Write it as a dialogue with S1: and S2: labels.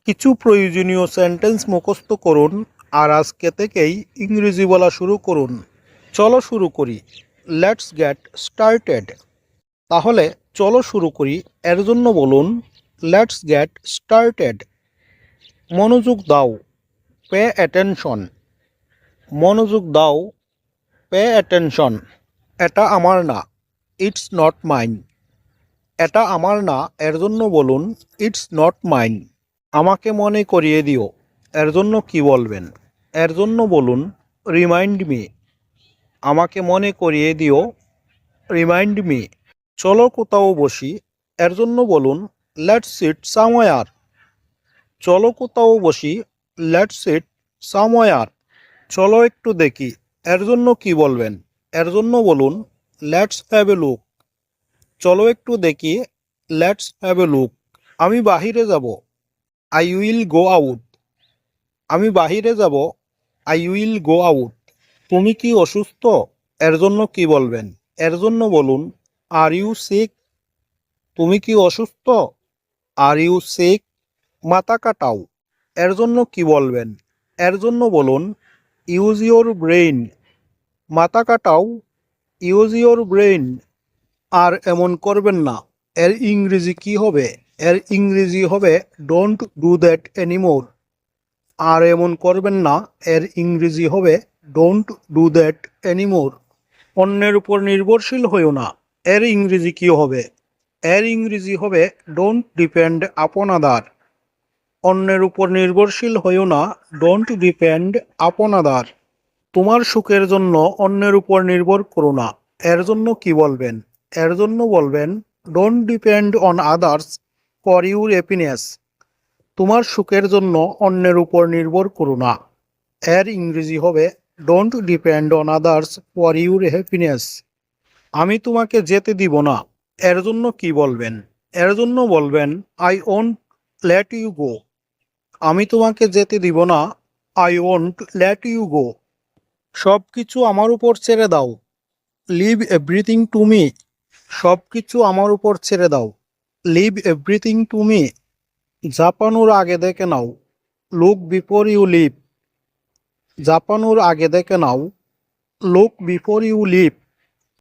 S1: কিছু প্রয়োজনীয় সেন্টেন্স মুখস্থ করুন আর আজকে থেকেই ইংরেজি বলা শুরু করুন। চলো শুরু করি। Let's get started. তাহলে চলো শুরু করি এর জন্য বলুন লেটস গেট স্টার্টেড। মনোযোগ দাও, পে অ্যাটেনশন। মনোযোগ দাও, পে অ্যাটেনশন। এটা আমার না, ইটস নট মাইন। এটা আমার না এর জন্য বলুন ইটস নট মাইন। আমাকে মনে করিয়ে দিও এর জন্য কি বলবেন? এর জন্য বলুন রিমাইন্ড মি। আমাকে মনে করিয়ে দিও, রিমাইন্ড মি। চলো কোথাও বসি এর জন্য বলুন লেটস সিট সামওয়্যার। চলো কোথাও বসি, লেটস সিট সামওয়্যার। চলো একটু দেখি এর জন্য কি বলবেন? এর জন্য বলুন লেটস হ্যাভ এ লুক। চলো একটু দেখি, লেটস হ্যাভ এ লুক। আমি বাহিরে যাব, আই উইল গো আউট। আমি বাহিরে যাব, আই উইল গো আউট। তুমি কি অসুস্থ? এর জন্য কি বলবেন? এর জন্য বলুন আর ইউ সিক। তুমি কি অসুস্থ? Are you sick. মাথা কাটাও এর জন্য কি বলবেন? এর জন্য বলুন ইউজ ইউর ব্রেইন। মাথা কাটাও, ইউজ ইউর ব্রেইন। আর এমন করবেন না এর ইংরেজি কি হবে? এর ইংরেজি হবে ডোন্ট ডু দ্যাট এনিমোর। আর এমন করবেন না এর ইংরেজি হবে ডোন্ট ডু দ্যাট এনিমোর। অন্যের উপর নির্ভরশীল হইও না এর ইংরেজি কি হবে? এর ইংরেজি হবে ডোন্ট ডিপেন্ড আপন আদার। অন্যের উপর নির্ভরশীল হইও না, ডোন্ট ডিপেন্ড আপন আদার। তোমার সুখের জন্য অন্যের উপর নির্ভর করো না এর জন্য কি বলবেন? এর জন্য বলবেন don't depend on others for your happiness. তোমার সুখের জন্য অন্যের উপর নির্ভর করো না। এর ইংরেজি হবে don't depend on others for your happiness. আমি তোমাকে যেতে দিব না এর জন্য কি বলবেন? এর জন্য বলবেন I won't let you go. আমি তোমাকে যেতে দিব না, I won't let you go. সব কিছু আমার উপর ছেড়ে দাও, লিভ এভরিথিং টু মি। সব কিছু আমার উপর ছেড়ে দাও, লিভ এভরিথিং টু মি। জাপানোর আগে দেখে নাও, লুক বিফোর ইউ লিভ। জাপানোর আগে দেখে নাও, লুক বিফোর ইউ লিভ।